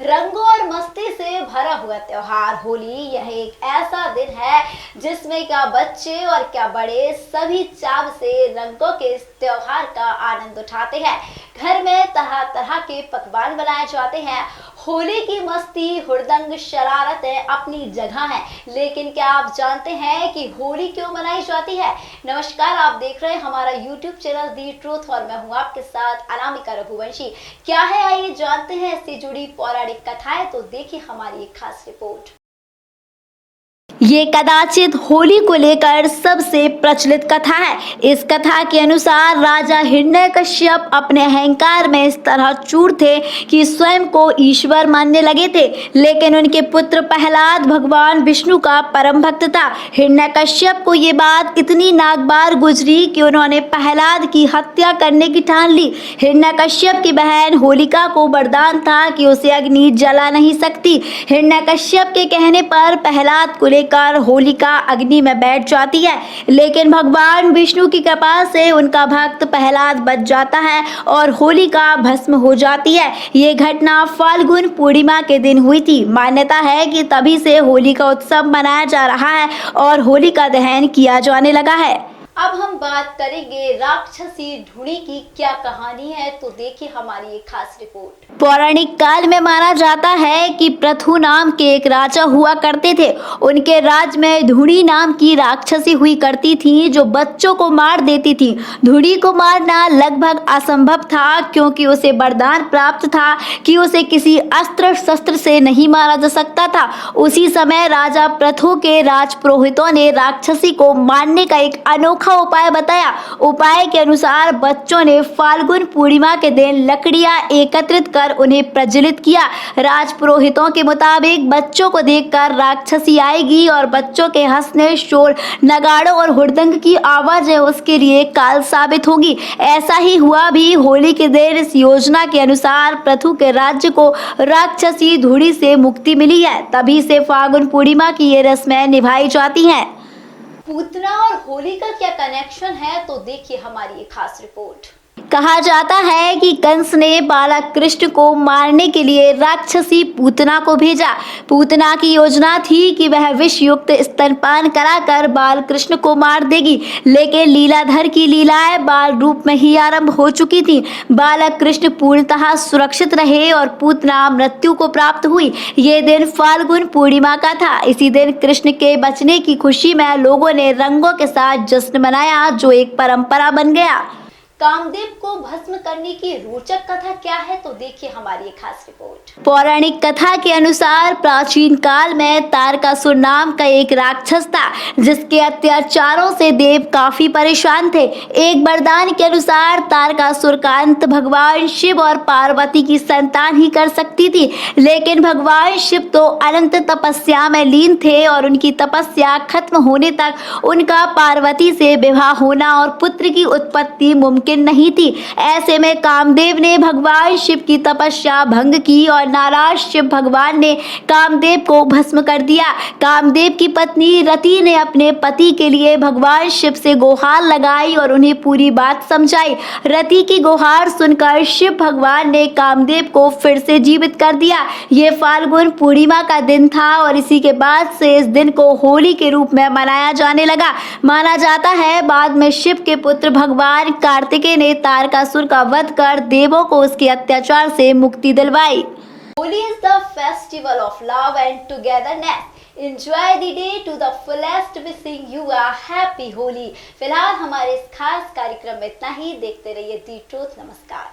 रंगों और मस्ती से भरा हुआ त्योहार होली यह एक ऐसा दिन है जिसमें क्या बच्चे और क्या बड़े सभी चाव से रंगों के इस त्योहार का आनंद उठाते हैं। घर में तरह तरह के पकवान बनाए जाते हैं। होली की मस्ती, हुड़दंग, शरारतें अपनी जगह है, लेकिन क्या आप जानते हैं कि होली क्यों मनाई जाती है? नमस्कार, आप देख रहे हैं हमारा YouTube चैनल दी ट्रूथ और मैं हूं आपके साथ अनामिका रघुवंशी। क्या है, आइए जानते हैं इससे जुड़ी पौराणिक कथाएं। तो देखिए हमारी एक खास रिपोर्ट। ये कदाचित होली को लेकर सबसे प्रचलित कथा है। इस कथा के अनुसार राजा हिरण्यकश्यप अपने अहंकार में इस तरह चूर थे कि स्वयं को ईश्वर मानने लगे थे, लेकिन उनके पुत्र प्रहलाद भगवान विष्णु का परम भक्त था। हिरण्यकश्यप को ये बात इतनी नागबार गुजरी कि उन्होंने प्रहलाद की हत्या करने की ठान ली। हिरण्यकश्यप की बहन होलिका को वरदान था कि उसे अग्नि जला नहीं सकती। हिरण्यकश्यप के कहने पर प्रहलाद को होलिका अग्नि में बैठ जाती है, लेकिन भगवान विष्णु की कृपा से उनका भक्त प्रहलाद बच जाता है और होलिका भस्म हो जाती है। ये घटना फाल्गुन पूर्णिमा के दिन हुई थी। मान्यता है कि तभी से होली का उत्सव मनाया जा रहा है और होलिका दहन किया जाने लगा है। अब हम बात करेंगे राक्षसी ढूंढी की क्या कहानी है, तो देखिए हमारी एक खास रिपोर्ट। पौराणिक काल में माना जाता है कि पृथु नाम के एक राजा हुआ करते थे। उनके राज्य में ढूंढी नाम की राक्षसी हुई करती थी जो बच्चों को मार देती थी। ढूंढी को मारना लगभग असंभव था, क्योंकि उसे वरदान प्राप्त था कि उसे किसी अस्त्र शस्त्र से नहीं मारा जा सकता था। उसी समय राजा पृथु के राजपुरोहितों ने राक्षसी को मारने का एक अनोखा उपाय बताया। उपाय के अनुसार बच्चों ने फाल्गुन पूर्णिमा के दिन लकड़ियां एकत्रित कर उन्हें प्रज्वलित किया। राजपुरोहितों के मुताबिक बच्चों को देखकर राक्षसी आएगी और बच्चों के हंसने, शोर, नगाड़ों और हुड़दंग की आवाज उसके लिए काल साबित होगी। ऐसा ही हुआ भी। होली के दिन इस योजना के अनुसार पृथु के राज्य को राक्षसी ढूंढी से मुक्ति मिली है। तभी से फाल्गुन पूर्णिमा की ये रस्में निभाई जाती हैं। पूतना और होली का क्या कनेक्शन है, तो देखिए हमारी एक खास रिपोर्ट। कहा जाता है कि कंस ने बालक कृष्ण को मारने के लिए राक्षसी पूतना को भेजा। पूतना की योजना थी कि वह विष युक्त स्तनपान कराकर बाल कृष्ण को मार देगी, लेकिन लीलाधर की लीलाएं बाल रूप में ही आरंभ हो चुकी थी। बालक कृष्ण पूर्णतः सुरक्षित रहे और पूतना मृत्यु को प्राप्त हुई। ये दिन फाल्गुन पूर्णिमा का था। इसी दिन कृष्ण के बचने की खुशी में लोगों ने रंगों के साथ जश्न मनाया, जो एक परंपरा बन गया। कामदेव को भस्म करने की रोचक कथा क्या है, तो देखिए हमारी एक खास रिपोर्ट। पौराणिक कथा के अनुसार प्राचीन काल में तारकासुर नाम का एक राक्षस था, जिसके अत्याचारों से देव काफी परेशान थे। एक वरदान के अनुसार तारकासुर का अंत भगवान शिव और पार्वती की संतान ही कर सकती थी, लेकिन भगवान शिव तो अनंत तपस्या में लीन थे और उनकी तपस्या खत्म होने तक उनका पार्वती से विवाह होना और पुत्र की उत्पत्ति मुमकिन नहीं थी। ऐसे में कामदेव ने भगवान शिव की तपस्या भंग की और नाराज शिव भगवान ने कामदेव को भस्म कर दिया। कामदेव की पत्नी रति ने अपने पति के लिए भगवान शिव से गुहार लगाई और उन्हें पूरी बात समझाई। रति की गुहार सुनकर शिव भगवान ने कामदेव को फिर से जीवित कर दिया। ये फाल्गुन पूर्णिमा का दिन था और इसी के बाद से इस दिन को होली के रूप में मनाया जाने लगा। माना जाता है बाद में शिव के पुत्र भगवान कार्तिक ने तारकासुर का वध कर देवों को उसके अत्याचार से मुक्ति दिलवाई। Holi is the festival of love and togetherness. Enjoy the day to the fullest. Wishing you a happy Holi. फिलहाल हमारे इस खास कार्यक्रम में इतना ही। देखते रहिए दी ट्रूथ। नमस्कार।